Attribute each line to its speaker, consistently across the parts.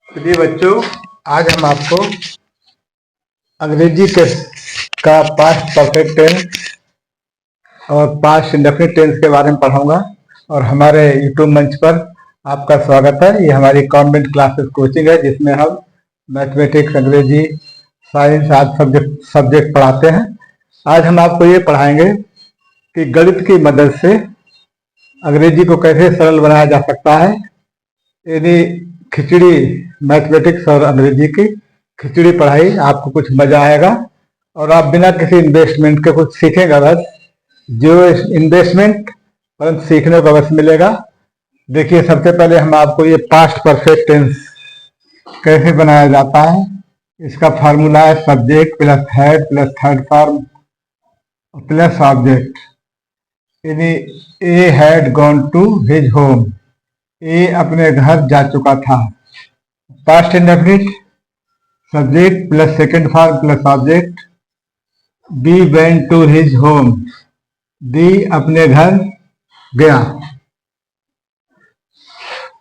Speaker 1: प्रिय बच्चों, आज हम आपको अंग्रेजी के का पास्ट परफेक्ट टेंस और पास्ट इंडेफिनिट टेंस के बारे में पढ़ाऊंगा। और हमारे यूट्यूब मंच पर आपका स्वागत है। ये हमारी कॉन्वेंट क्लासेस कोचिंग है, जिसमें हम मैथमेटिक्स, अंग्रेजी, साइंस आदि सब्जेक्ट पढ़ाते हैं। आज हम आपको ये पढ़ाएंगे कि गणित की मदद से अंग्रेजी को कैसे सरल बनाया जा सकता है। यदि खिचड़ी मैथमेटिक्स और अंग्रेजी की खिचड़ी पढ़ाई, आपको कुछ मजा आएगा और आप बिना किसी इन्वेस्टमेंट के कुछ सीखेंगे। बस जो इन्वेस्टमेंट पर सीखने को अवश्य मिलेगा। देखिए, सबसे पहले हम आपको ये पास्ट परफेक्ट टेंस कैसे बनाया जाता है, इसका फार्मूला है subject plus had plus third form plus object. यानी A had gone to his home, A अपने घर जा चुका था। Past indefinite subject plus second form plus object. B went to his home, B अपने घर गया।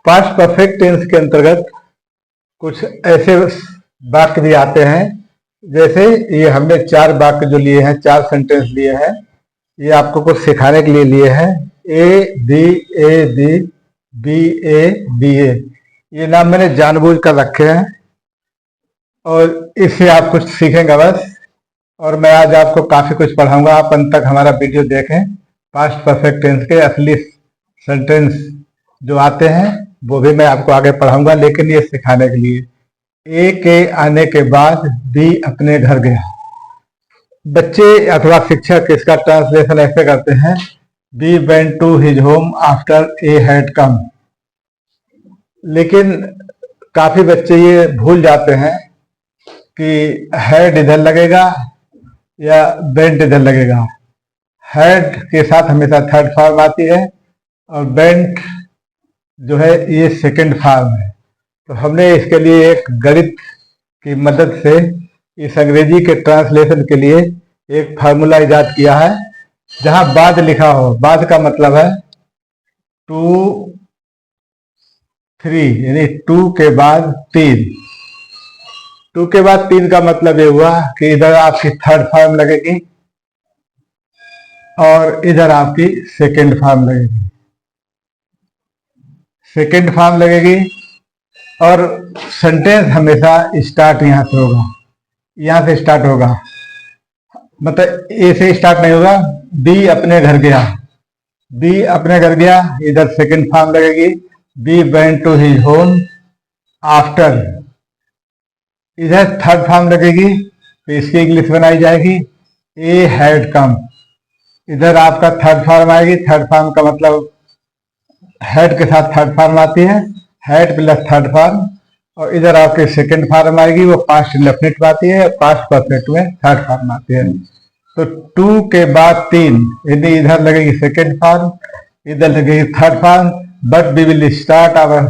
Speaker 1: पास्ट परफेक्ट टेंस के अंतर्गत कुछ ऐसे वाक्य भी आते हैं, जैसे ये हमने 4 वाक्य जो लिए हैं, 4 सेंटेंस लिए हैं, ये आपको कुछ सिखाने के लिए लिए हैं। A B B A B A, ये नाम मैंने जानबूझ कर रखे हैं और इससे आप कुछ सीखेंगे बस। और मैं आज आपको काफी कुछ पढ़ाऊंगा, आप अंत तक हमारा वीडियो देखें। पास्ट परफेक्ट टेंस के असली सेंटेंस जो आते हैं वो भी मैं आपको आगे पढ़ाऊंगा, लेकिन ये सिखाने के लिए। ए के आने के बाद बी अपने घर गया। बच्चे अथवा शिक्षक इसका ट्रांसलेशन ऐसे करते हैं, he went to his home after he had come. लेकिन काफी बच्चे ये भूल जाते हैं कि हैड इधर लगेगा या वेंट इधर लगेगा। हैड के साथ हमेशा थर्ड फॉर्म आती है और वेंट जो है ये सेकंड फॉर्म है। तो हमने इसके लिए एक गणित की मदद से इस अंग्रेजी के ट्रांसलेशन के लिए एक फार्मूला इजाद किया है, जहां बाद लिखा हो। बाद का मतलब है 2 3, यानी 2 के बाद 3। 2 के बाद 3 का मतलब ये हुआ कि इधर आपकी थर्ड फॉर्म लगेगी और इधर आपकी सेकंड फॉर्म लगेगी। सेकंड फॉर्म लगेगी और सेंटेंस हमेशा स्टार्ट यहां से होगा, यहां से स्टार्ट होगा। मतलब ए से स्टार्ट नहीं होगा। बी अपने घर गया, बी अपने घर गया, इधर सेकंड फॉर्म लगेगी। He went to his home after, इधर थर्ड फॉर्म लगेगी, तो इसकी इंग्लिश बनाई जाएगी ए हैड कम। इधर आपका थर्ड फॉर्म आएगी। थर्ड फॉर्म का मतलब हेड के साथ थर्ड फॉर्म आती है, हेड प्लस थर्ड फॉर्म। और इधर आपकी सेकंड फॉर्म आएगी, वो पास्ट इंडेफिनिट में आती है, पास्ट परफेक्ट में थर्ड फॉर्म आती है। तो 2 के बाद 3, यदि इधर लगेगी सेकंड फॉर्म, इधर लगेगी third form. But we will start our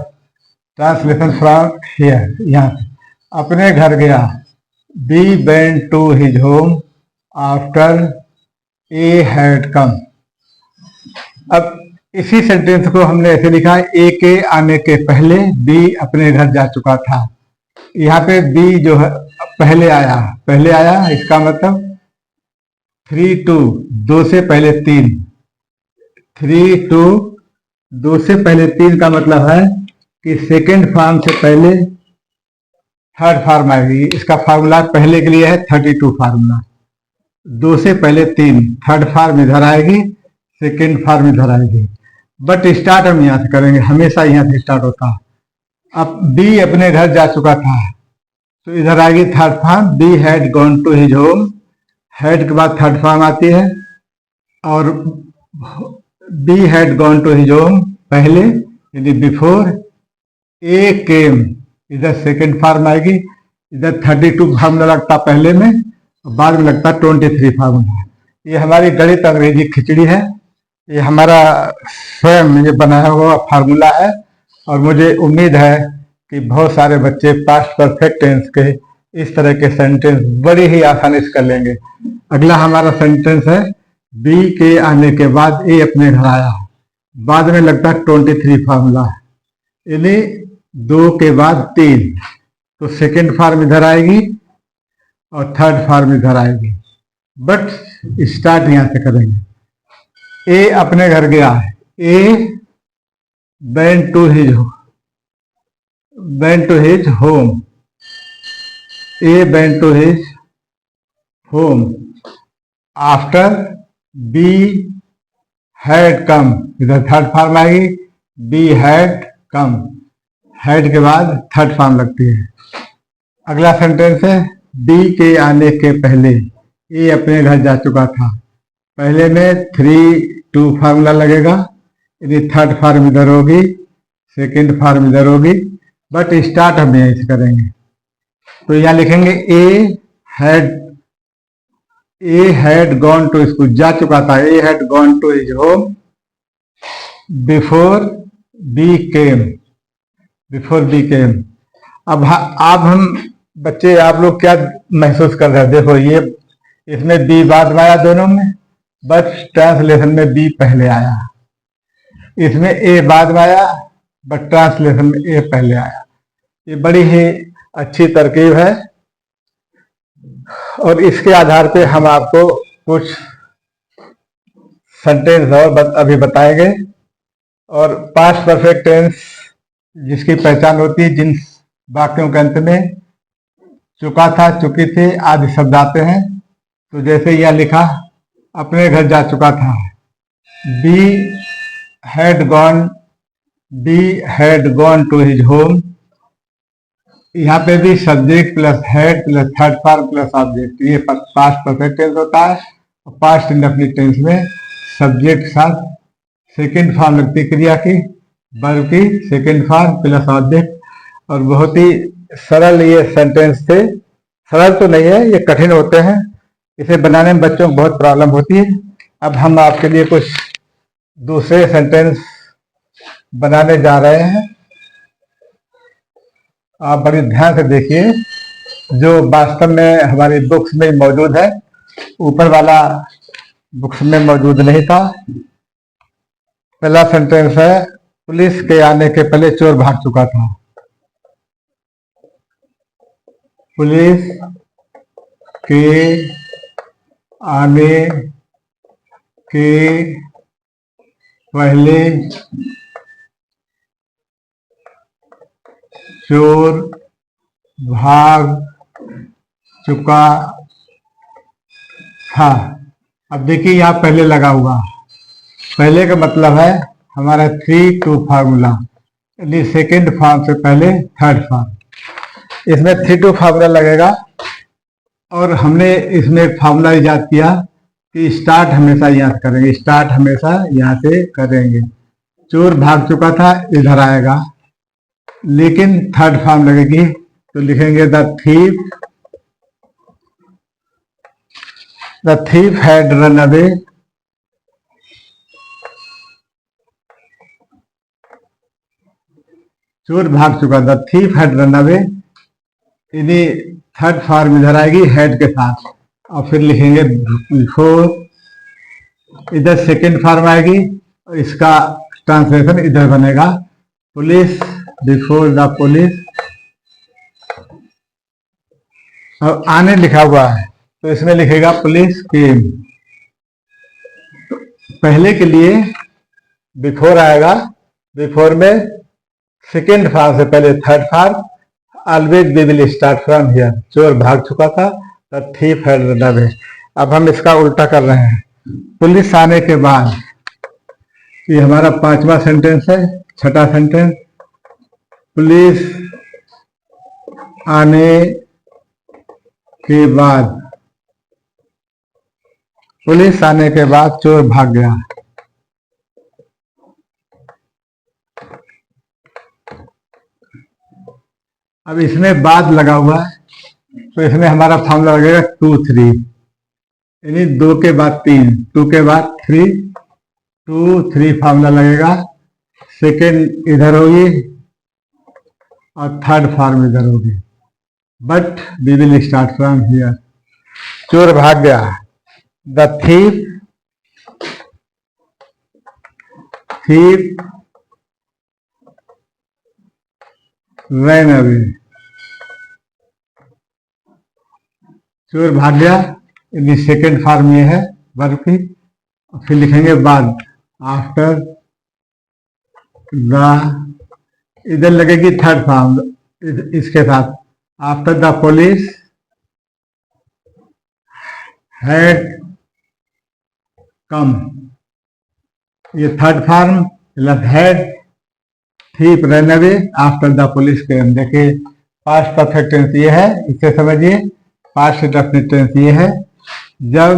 Speaker 1: translation from here, यहाँ से। अपने घर गया, he went to his home after he had come. अब इसी सेंटेंस को हमने ऐसे लिखा है, ए के आने के पहले बी अपने घर जा चुका था। यहाँ पे बी जो है पहले आया, इसका मतलब 3 2, 2 से पहले 3। 3 2, 2 से पहले 3 का मतलब है कि सेकेंड फॉर्म से पहले थर्ड फॉर्म आएगी। इसका फार्मूला पहले के लिए है 32 फार्मूला। 2 से पहले 3, थर्ड फॉर्म इधर आएगी, सेकेंड फॉर्म इधर आएगी। बट स्टार्ट हम यहां से करेंगे, हमेशा यहां से स्टार्ट होता है। अब बी अपने घर जा चुका था, तो इधर आएगी third form, he had gone to his home. Had के बाद थर्ड फॉर्म आती है और he had gone to his home पहले, यानी बिफोर। ए केम, इधर सेकेंड फॉर्म आएगी। इधर 32 फार्मूला लगता पहले में, बाद में लगता 23 फार्मूला। ये हमारी गणित अंग्रेजी खिचड़ी है। ये हमारा स्वयं ये बनाया हुआ फार्मूला है और मुझे उम्मीद है कि बहुत सारे बच्चे पास्ट परफेक्ट टेंस के इस तरह के सेंटेंस बड़ी ही आसानी से कर लेंगे। अगला हमारा सेंटेंस है, बी के आने के बाद ए अपने घर आया। बाद में लगता 23 फार्मूला, यानी 2 के बाद 3, तो सेकेंड फॉर्म इधर आएगी और थर्ड फॉर्म इधर आएगी। बट स्टार्ट यहां से करेंगे। ए अपने घर गया है। A went to his home. A went to his home after B had come. इधर थर्ड फॉर्म आएगी, बी हैड कम। हैड के बाद थर्ड फॉर्म लगती है। अगला सेंटेंस है, बी के आने के पहले ए अपने घर जा चुका था। पहले में 3-2 फार्मूला लगेगा, यदि थर्ड फॉर्म इधर होगी, सेकेंड फॉर्म इधर होगी, बट स्टार्ट हम यहीं से करेंगे। तो यहां लिखेंगे A had gone to school, जा चुका था। A had gone to his home before B came. अब हम बच्चे, आप लोग क्या महसूस कर रहे हैं? देखो, ये इसमें बी बाद में आया दोनों में, बट ट्रांसलेशन में बी पहले आया। इसमें ए बाद में आया, बट ट्रांसलेशन में ए पहले आया। ये बड़ी ही अच्छी तरकीब है और इसके आधार पे हम आपको कुछ सेंटेंस और अभी बताएंगे। और पास्ट परफेक्ट टेंस जिसकी पहचान होती है, जिन वाक्यों के अंत में चुका था, चुकी थी आदि शब्द आते हैं। तो जैसे यह लिखा, अपने घर जा चुका था। He had gone to his home. यहाँ पे भी subject plus had plus third form plus object, ये पास्ट परफेक्ट टेंस होता है। और पास्ट इंडेफिनिट टेंस में सब्जेक्ट के साथ सेकेंड फॉर्म लगती है क्रिया की, वर्ब की सेकेंड फॉर्म प्लस ऑब्जेक्ट। और बहुत ही सरल ये सेंटेंस थे। सरल तो नहीं है, ये कठिन होते हैं। इसे बनाने में बच्चों को बहुत प्रॉब्लम होती है। अब हम आपके लिए कुछ दूसरे सेंटेंस बनाने जा रहे हैं। आप बड़ी ध्यान से देखिए, जो वास्तव में हमारी बुक्स में मौजूद है। ऊपर वाला बुक्स में मौजूद नहीं था। पहला सेंटेंस है, पुलिस के आने के पहले चोर भाग चुका था। पुलिस के आने के पहले चोर भाग चुका था। अब देखिए, यहां पहले लगा हुआ। पहले का मतलब है हमारा 3-2 फार्मूला, यानी सेकेंड फॉर्म से पहले थर्ड फॉर्म। इसमें 3-2 फार्मूला लगेगा। और हमने इसमें एक फार्मूला इजाद किया कि स्टार्ट हमेशा यहाँ से करेंगे। स्टार्ट हमेशा यहाँ से करेंगे। चोर भाग चुका था इधर आएगा, लेकिन थर्ड फॉर्म लगेगी, तो लिखेंगे the thief had run away। चोर भाग चुका, the thief had run away। यदि थर्ड फॉर्म इधर आएगी हेड के साथ, और फिर लिखेंगे बिफोर। इधर सेकेंड फॉर्म आएगी और इसका ट्रांसलेशन इधर बनेगा, पुलिस बिफोर द पुलिस। अब आने लिखा हुआ है, तो इसमें लिखेगा पुलिस केम। पहले के लिए बिफोर आएगा, बिफोर में सेकेंड फॉर्म से पहले third form. Always we will start from here. चोर भाग चुका था, the thief had run away। अब हम इसका उल्टा कर रहे हैं। पुलिस आने के बाद, ये हमारा 5वां सेंटेंस है। छठा सेंटेंस, पुलिस आने के बाद, पुलिस आने के बाद चोर भाग गया। अब इसमें बाद लगा हुआ है, तो इसमें हमारा फॉर्मूला लगेगा 2-3, यानी 2 के बाद 3, 2 के बाद 3, 2-3 फॉर्मूला लगेगा। सेकेंड इधर होगी और थर्ड फॉर्म इधर होगी, but we will start from here. चोर भाग गया, द thief रैन अवे, चोर भाग गया। यानी सेकेंड फॉर्म ये है वर्ब की। फिर लिखेंगे बाद, आफ्टर द, इधर लगेगी थर्ड फॉर्म इसके साथ, after the police had come, ये third form plus had, thief run away, after the police came. देखिए पास्ट परफेक्ट टेंस ये है, इसे समझिए। पास्ट डेफिनिट टेंस ये है, जब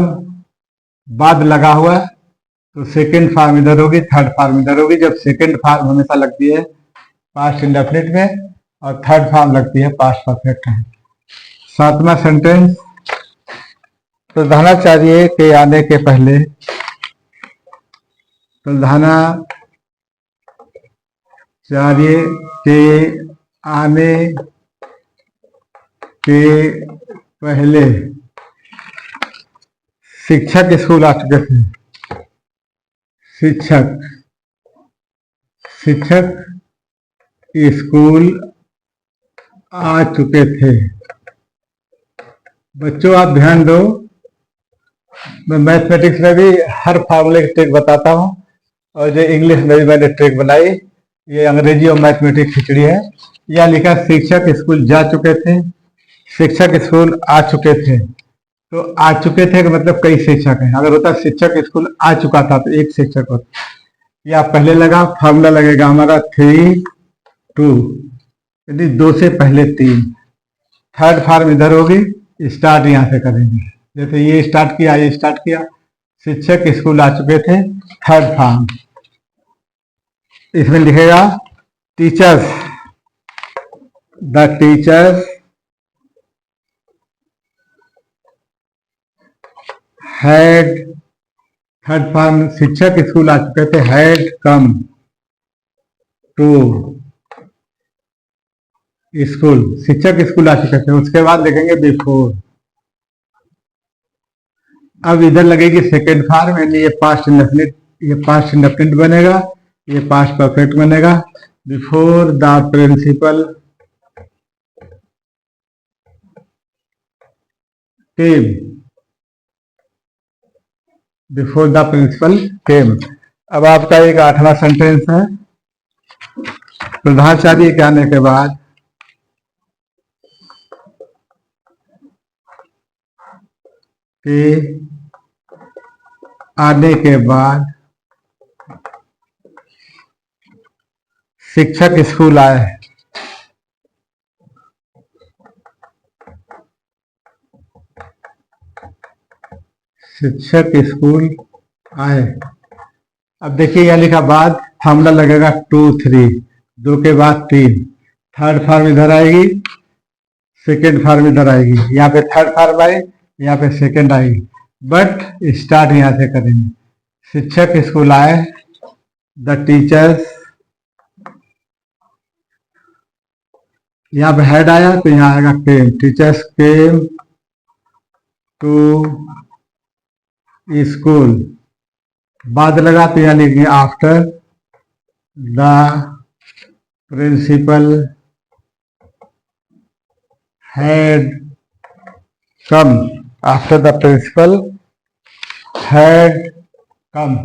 Speaker 1: बाद लगा हुआ तो सेकंड फॉर्म इधर होगी, थर्ड फॉर्म इधर होगी। जब सेकंड फॉर्म हमेशा लगती है पास्ट इंडेफिनिट में और थर्ड फॉर्म लगती है पास्ट परफेक्ट में। सातवां सेंटेंस, प्रधानाचार्य के आने के पहले, प्रधानाचार्य के आने के पहले शिक्षक स्कूल आ चुके थे। शिक्षक स्कूल आ चुके थे। बच्चों आप ध्यान दो, मैं मैथमेटिक्स में भी हर फार्मूले की ट्रिक बताता हूँ और जो इंग्लिश में भी मैंने ट्रिक बनाई। ये अंग्रेजी और मैथमेटिक्स खिचड़ी है। यह लिखा शिक्षक स्कूल जा चुके थे, शिक्षक स्कूल आ चुके थे। तो आ चुके थे का मतलब कई शिक्षक हैं। अगर होता शिक्षक स्कूल आ चुका था तो एक शिक्षक होता। या पहले लगा, फार्मूला लगेगा हमारा 3 2, यदि 2 से पहले 3। थर्ड फॉर्म इधर होगी, स्टार्ट यहां से करेंगे। जैसे ये स्टार्ट किया, ये स्टार्ट किया, शिक्षक स्कूल आ चुके थे, थर्ड फॉर्म। इसमें लिखेगा teachers, the teachers had, third form शिक्षक स्कूल आ चुके थे, हैड कम टू स्कूल, शिक्षक स्कूल आ चुके थे। उसके बाद लिखेंगे बिफोर। अब इधर लगेगी सेकेंड फॉर्म, यानी ये पास्ट इंडेफिनिट, ये पास्ट इंडेफिनिट बनेगा, ये पास्ट परफेक्ट बनेगा। Before the principal came, before the principal came. अब आपका एक 8वां सेंटेंस है, प्रधानाचार्य के आने के बाद शिक्षक स्कूल आए। शिक्षक स्कूल आए। अब देखिए यह लिखा बाद, फार्मूला लगेगा 2 3, 2 के बाद 3। थर्ड फॉर्म इधर आएगी, सेकेंड फॉर्म इधर आएगी। यहाँ पे थर्ड फॉर्म आई, यहाँ पे सेकेंड आएगी, बट स्टार्ट यहाँ से करेंगे। शिक्षक स्कूल आए, द टीचर्स, यहाँ पे हेड आया तो यहाँ आएगा came, teachers came to school. बाद लगा तो यहाँ लिखेंगे after the principal had come, after the principal had come.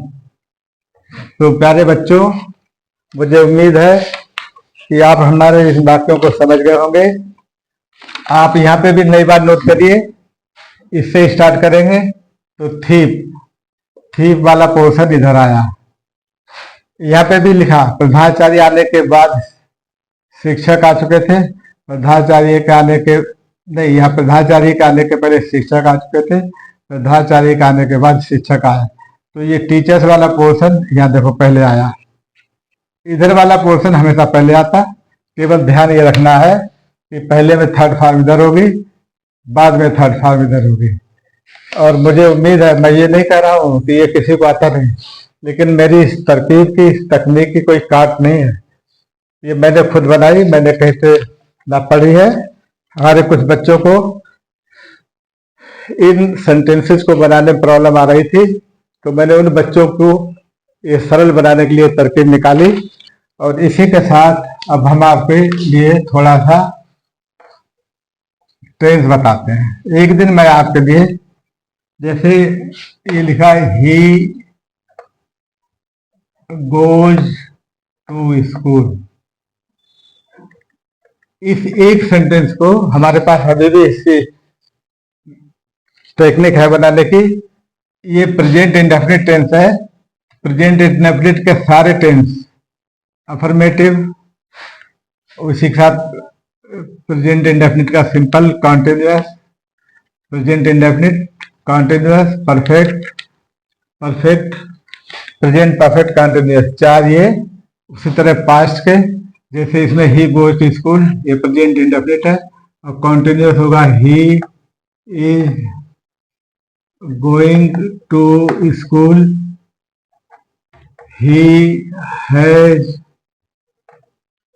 Speaker 1: तो प्यारे बच्चों, मुझे उम्मीद है कि आप हमारे इस वाक्यों को समझ गए होंगे। आप यहाँ पे भी नई बात नोट करिए, इससे स्टार्ट करेंगे तो थीप वाला पोर्शन इधर आया। यहाँ पे भी लिखा प्रधानाचार्य आने के बाद शिक्षक आ चुके थे, प्रधानाचार्य के आने के नहीं, यहाँ प्रधानाचार्य के आने के पहले शिक्षक आ चुके थे, प्रधानाचार्य के आने के बाद शिक्षक आए। तो ये टीचर्स वाला पोर्शन यहाँ देखो पहले आया, इधर वाला पोर्शन हमेशा पहले आता। केवल ध्यान ये रखना है कि पहले में थर्ड फॉर्म इधर होगी, बाद में थर्ड फॉर्म इधर होगी। और मुझे उम्मीद है, मैं ये नहीं कह रहा हूँ कि ये किसी को आता नहीं, लेकिन मेरी इस तरकीब की, इस तकनीक की कोई काट नहीं है। ये मैंने खुद बनाई, मैंने कहीं से ना पढ़ी है। हमारे कुछ बच्चों को इन सेंटेंसेस को बनाने में प्रॉब्लम आ रही थी, तो मैंने उन बच्चों को ये सरल बनाने के लिए तरकीब निकाली और इसी के साथ अब हम आपके लिए थोड़ा सा टेंस बताते हैं। एक दिन मैं आपके लिए, जैसे ये लिखा है ही गोज टू स्कूल, इस एक सेंटेंस को हमारे पास अभी भी इसकी टेक्निक है बनाने की। ये प्रेजेंट इंडेफिनिट टेंस है। प्रेजेंट इंडेफिनिट के सारे टेंस अफर्मेटिव, उसी के साथ प्रेजेंट इंडेफिनिट का simple, continuous, present indefinite, continuous, perfect, perfect, present perfect, continuous, चार ये। उसी तरह पास्ट के, जैसे इसमें ही गोज टू स्कूल, ये प्रेजेंट इंडेफिनिट है, और कॉन्टिन्यूअस होगा he is going to school,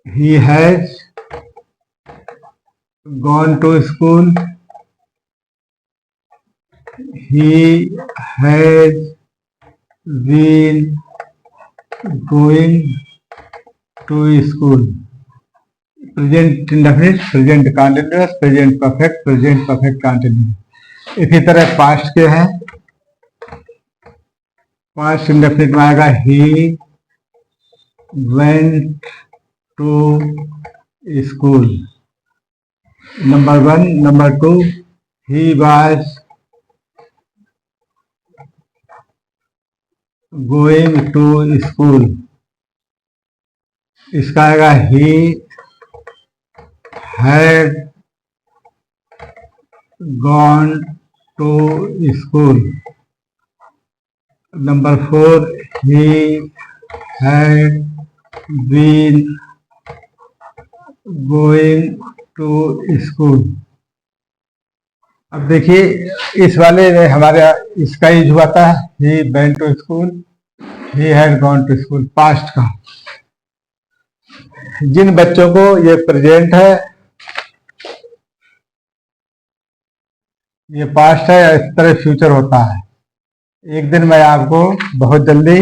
Speaker 1: he has gone to school, he has been going to school. Present indefinite, present continuous, present perfect continuous. इसी तरह past के हैं। Past indefinite में आएगा he went to school, number 1। Number 2, he was going to school, इसका आएगा he had gone to school, number 4, he had been going to school। अब देखिए इस वाले में हमारे इसका यूज हुआ था he went to school, he had gone to school, past का। जिन बच्चों को ये प्रेजेंट है, ये पास्ट है, इस तरह फ्यूचर होता है। एक दिन मैं आपको बहुत जल्दी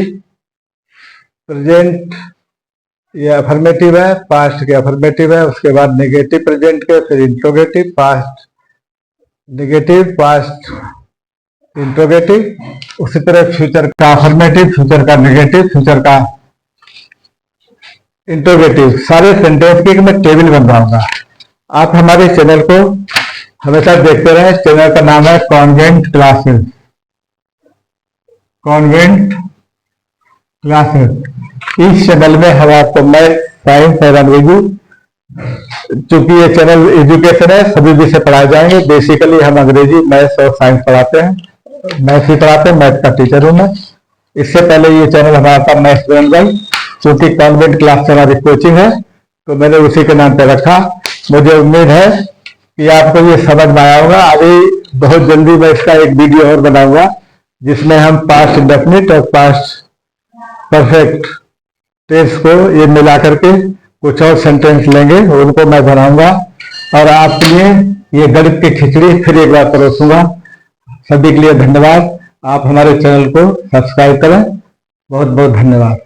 Speaker 1: प्रेजेंट, ये अफर्मेटिव है, पास्ट के अफर्मेटिव है, उसके बाद नेगेटिव प्रेजेंट के, फिर interrogative, past negative, past interrogative, उसी तरह फ्यूचर का अफर्मेटिव, फ्यूचर का नेगेटिव, फ्यूचर का इंट्रोगेटिव, सारे सेंटेंस की मैं टेबल बन रहा। आप हमारे चैनल को हमेशा देखते रहे। चैनल का नाम है कॉन्वेंट क्लासेस, कॉन्वेंट क्लासेस। इस चैनल में हम आपको मैथ, साइंस और अंग्रेजी, चूंकि ये चैनल एजुकेशन है, सभी विषय पढ़ाए जाएंगे। बेसिकली हम अंग्रेजी, मैथ्स और साइंस पढ़ाते हैं, मैथ्स ही पढ़ाते हैं, मैथ का टीचर हूं मैं। इससे पहले ये चैनल हमारा था मैथ्स ब्रेन, चूंकि कॉन्वेंट क्लास से हमारी कोचिंग है तो मैंने उसी के नाम पर रखा। मुझे उम्मीद है कि आपको ये समझ में आया होगा। अभी बहुत जल्दी मैं इसका एक वीडियो और बनाऊंगा जिसमें हम पास्ट इंडेफिनिट और पास्ट परफेक्ट टेंस को ये मिला करके कुछ और सेंटेंस लेंगे, उनको मैं बनाऊंगा और आपके लिए ये गणित की खिचड़ी फिर एक बार परोसूंगा। सभी के लिए धन्यवाद। आप हमारे चैनल को सब्सक्राइब करें। बहुत बहुत धन्यवाद।